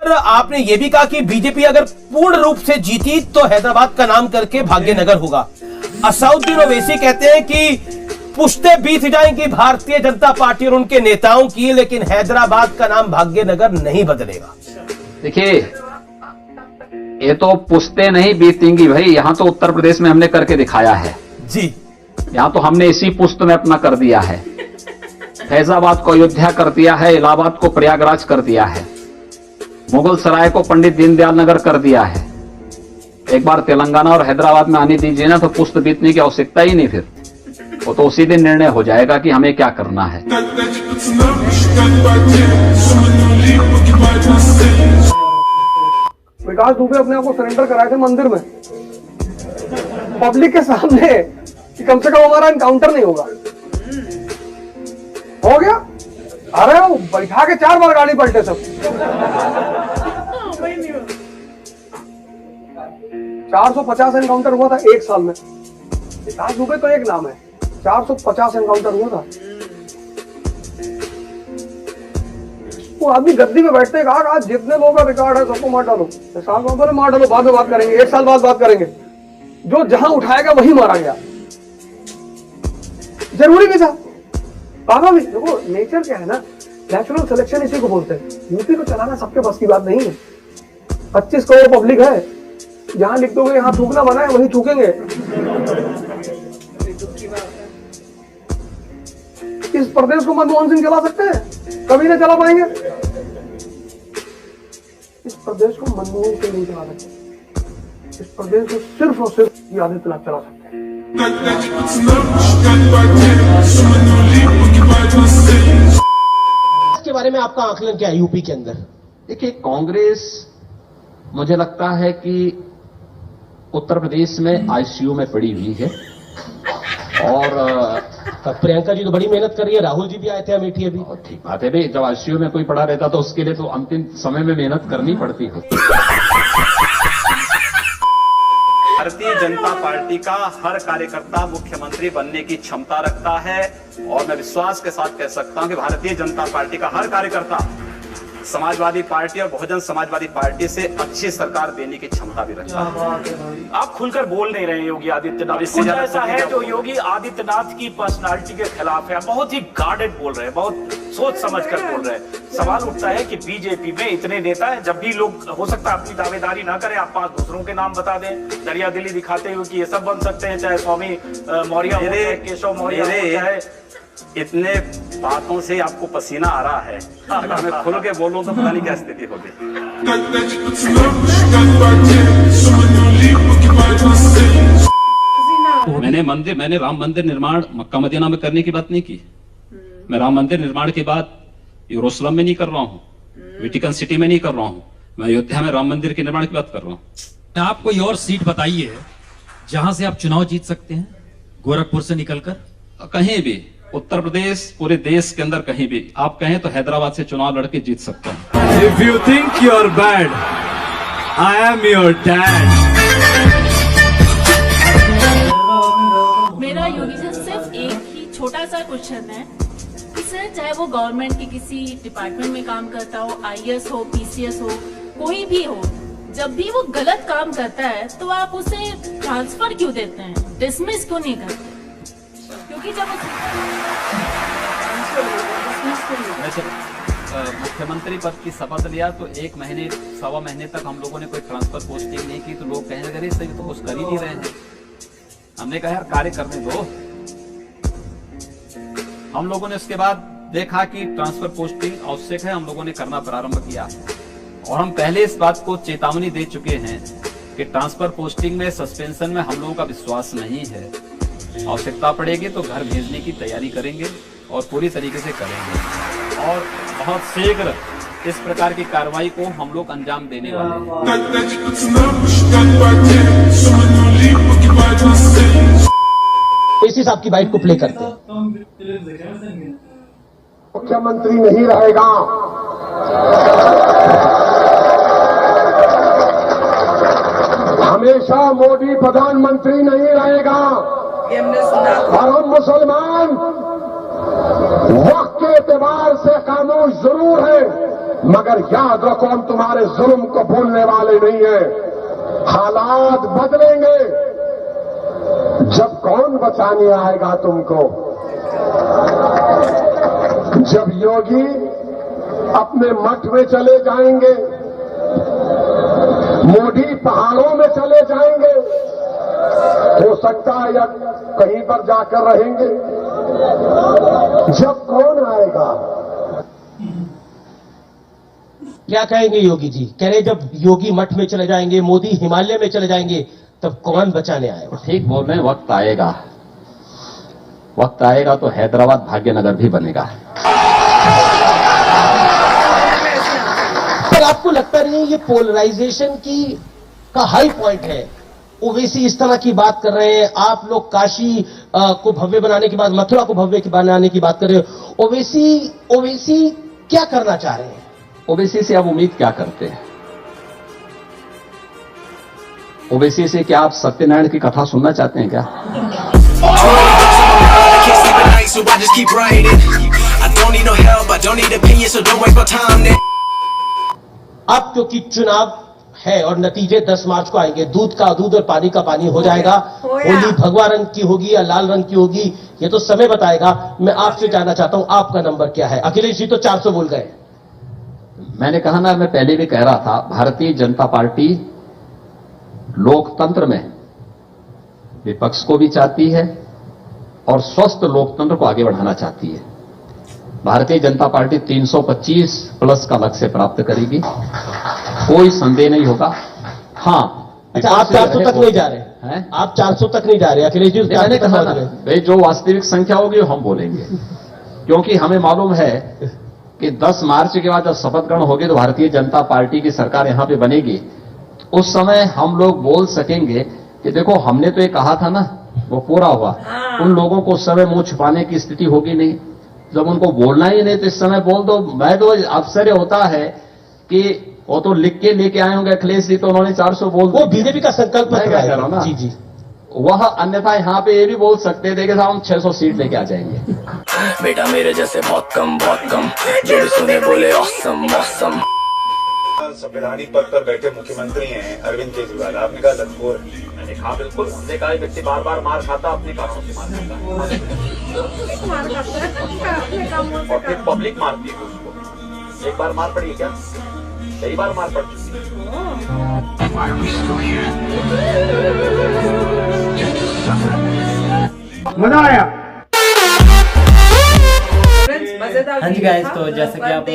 आपने ये भी कहा कि बीजेपी अगर पूर्ण रूप से जीती तो हैदराबाद का नाम करके भाग्यनगर होगा। असउद्दीन ओवैसी कहते हैं कि पुश्ते बीत जाएंगी भारतीय जनता पार्टी और उनके नेताओं की, लेकिन हैदराबाद का नाम भाग्यनगर नहीं बदलेगा। देखिए, ये तो पुश्ते नहीं बीतेंगी भाई, यहां तो उत्तर प्रदेश में हमने करके दिखाया है जी। यहां तो हमने इसी पुश्त में अपना कर दिया है। फैजाबाद को अयोध्या कर दिया है, इलाहाबाद को प्रयागराज कर दिया है, मुगल सराय को पंडित दीनदयाल नगर कर दिया है। एक बार तेलंगाना और हैदराबाद में आने दीजिए ना, तो पुश्त बीतने की आवश्यकता ही नहीं, फिर वो तो उसी दिन निर्णय हो जाएगा कि हमें क्या करना है। विकास दुबे अपने आप को सरेंडर कराए थे मंदिर में पब्लिक के सामने कि कम से कम हमारा एनकाउंटर नहीं होगा। हो गया। अरे वो बैठा के 4 बार गाड़ी पलटे सब। 450 एनकाउंटर हुआ था 1 साल में। विकास दुबे तो एक नाम है, 450 एनकाउंटर हुआ था। वो आदमी गद्दी में बैठते कहा आज जितने लोगों का रिकॉर्ड है सबको मार डालो। बोले मार डालो, बाद में बात करेंगे, 1 साल बाद बात करेंगे। जो जहां उठाएगा वही मारा गया। जरूरी भी था। बाबा भी देखो, नेचर क्या है ना, नेचुरल सिलेक्शन इसी को बोलते हैं। यूपी को चलाना सबके बस की बात नहीं है। 25 करोड़ पब्लिक है, जहां लिख दोगे यहाँ थूकना बना है वही थूकेंगे। इस प्रदेश को मनमोहन सिंह चला सकते हैं? कभी नहीं चला पाएंगे। इस प्रदेश को मनमोहन सिंह नहीं चला सकते। इस प्रदेश को सिर्फ और सिर्फ आदित्यनाथ चला सकते हैं। इसके बारे में आपका आकलन क्या है यूपी के अंदर? देखिए, कांग्रेस मुझे लगता है कि उत्तर प्रदेश में आईसीयू में पड़ी हुई है और प्रियंका जी तो बड़ी मेहनत कर रही है, राहुल जी भी आए थे अमेठी अभी। ठीक बात है भाई, जब आईसीयू में कोई पड़ा रहता तो उसके लिए तो अंतिम समय में मेहनत करनी पड़ती है। भारतीय जनता पार्टी का हर कार्यकर्ता मुख्यमंत्री बनने की क्षमता रखता है और मैं विश्वास के साथ कह सकता हूं कि भारतीय जनता पार्टी का हर कार्यकर्ता समाजवादी पार्टी और बहुजन समाजवादी पार्टी से अच्छी सरकार देने की क्षमता भी रखता है। आप खुलकर बोल नहीं रहे योगी आदित्यनाथ। कुछ ऐसा है जो योगी आदित्यनाथ की पर्सनालिटी के खिलाफ है। बहुत ही गार्डेड बोल रहे हैं, बहुत सोच समझ कर बोल रहे हैं। सवाल उठता है कि बीजेपी में इतने नेता हैं, जब भी लोग हो सकता है अपनी दावेदारी ना करें, आप 5 दूसरों के नाम बता दें, दरिया दिली दिखाते हुए कि ये सब बन सकते हैं, चाहे स्वामी मौर्य हो, चाहे केशव मौर्य हो, चाहे इतने बातों से आपको पसीना आ रहा है। अगर मैं खुल के बोलूं तो पता नहीं क्या स्थिति होगी। मैंने राम मंदिर निर्माण मक्का मदीना में करने की बात नहीं की। मैं राम मंदिर निर्माण की बात यरूशलेम में नहीं कर रहा हूँ, वेटिकन सिटी में नहीं कर रहा हूँ, मैं अयोध्या में राम मंदिर के निर्माण की बात कर रहा हूँ। आप कोई और सीट बताइए जहां से आप चुनाव जीत सकते हैं, गोरखपुर से निकलकर? कहीं भी उत्तर प्रदेश, पूरे देश के अंदर कहीं भी आप कहें तो हैदराबाद से चुनाव लड़के जीत सकते हैं। If you think you're bad, I am your dad. मेरा योगी से सिर्फ एक ही छोटा सा क्वेश्चन है कि सर, चाहे वो गवर्नमेंट के किसी डिपार्टमेंट में काम करता हो, आईएएस हो, पीसीएस हो, कोई भी हो, जब भी वो गलत काम करता है तो आप उसे ट्रांसफर क्यों देते हैं, डिसमिस क्यों नहीं करते? क्योंकि जब मुख्यमंत्री पद की शपथ लिया तो 1 महीने 1.25 महीने तक हम लोगों ने कोई ट्रांसफर पोस्टिंग नहीं की, तो लोग कहने लगे सही तो कुछ कर ही नहीं रहे हैं। हमने कहा यार कार्य करने दो। हम लोगों ने उसके बाद देखा कि ट्रांसफर पोस्टिंग आवश्यक है, हम लोगों ने करना प्रारंभ किया और हम पहले इस बात को चेतावनी दे चुके हैं कि ट्रांसफर पोस्टिंग में सस्पेंशन में हम लोगों का विश्वास नहीं है। आवश्यकता पड़ेगी तो घर भेजने की तैयारी करेंगे और पूरी तरीके से करेंगे और बहुत शीघ्र इस प्रकार की कार्रवाई को हम लोग अंजाम देने वाले हैं। इसी साहब की बाइट को प्ले करते हैं। मुख्यमंत्री नहीं रहेगा, हमेशा मोदी प्रधानमंत्री नहीं रहेगा। और हम मुसलमान वक्त के एतबार से कानून जरूर है, मगर याद रखो हम तुम्हारे जुल्म को भूलने वाले नहीं हैं। हालात बदलेंगे जब कौन बचाने आएगा तुमको। जब योगी अपने मठ में चले जाएंगे, मोदी पहाड़ों में चले जाएंगे, हो सकता है या कहीं पर जाकर रहेंगे, जब कौन आएगा। क्या कहेंगे योगी जी? कह रहे जब योगी मठ में चले जाएंगे, मोदी हिमालय में चले जाएंगे, तब कौन बचाने आएगा? ठीक बोल रहे हैं, वक्त आएगा तो हैदराबाद भाग्यनगर भी बनेगा। पर आपको लगता नहीं ये पोलराइजेशन का हाई पॉइंट है? ओवैसी इस तरह की बात कर रहे हैं, आप लोग काशी को भव्य बनाने की बात, मथुरा को भव्य बनाने की बात कर रहे हो। ओवैसी क्या करना चाह रहे हैं? ओवैसी से आप उम्मीद क्या करते हैं? ओवैसी से क्या आप सत्यनारायण की कथा सुनना चाहते हैं क्या? अब क्योंकि चुनाव है और नतीजे 10 मार्च को आएंगे, दूध का दूध और पानी का पानी हो जाएगा। होली भगवा रंग की होगी या लाल रंग की होगी, ये तो समय बताएगा। मैं आपसे जानना चाहता हूं, आपका नंबर क्या है? अखिलेश जी तो 400 बोल गए। मैंने कहा ना, मैं पहले भी कह रहा था, भारतीय जनता पार्टी लोकतंत्र में विपक्ष को भी चाहती है और स्वस्थ लोकतंत्र को आगे बढ़ाना चाहती है। भारतीय जनता पार्टी 325 प्लस का लक्ष्य प्राप्त करेगी, कोई संदेह नहीं होगा। हाँ, अच्छा, आप 400 तक नहीं जा रहे हैं? आप 400 तक नहीं जा रहे अखिलेश जी? मैंने कहा ना भाई, जो वास्तविक संख्या होगी हम बोलेंगे, क्योंकि हमें मालूम है कि 10 मार्च के बाद जब शपथ ग्रहण होगी तो भारतीय जनता पार्टी की सरकार यहां पे बनेगी। उस समय हम लोग बोल सकेंगे कि देखो हमने तो ये कहा था ना, वो पूरा हुआ। उन लोगों को उस समय मुंह छुपाने की स्थिति होगी नहीं। जब उनको बोलना ही नहीं तो इस समय बोल दो। मैं तो आश्चर्य होता है कि वो तो लिख के लेके आए होंगे अखिलेश जी, तो उन्होंने 400 बोल दिया। वो बीजेपी का संकल्प है ना? जी जी। वह अन्यथा यहाँ पे ये भी बोल सकते, देखिए साहब हम 600 सीट लेके आ जाएंगे। बेटा मेरे जैसे बहुत कम जो भी सुने बोले ऑसम ऑसम। संवैधानिक पद पर बैठे मुख्यमंत्री हैं अरविंद केजरीवाल, आपने कहा लतखोर। मैंने कहा बिल्कुल, हमने कहा व्यक्ति बार बार मार खाता, अपनी कानों से मार खाता और फिर पब्लिक मारती है उसको। एक बार मार पड़ी क्या? कई बार मार पड़ चुकी है। मजा आया। हाँ जी गाइस, तो जैसे कि आप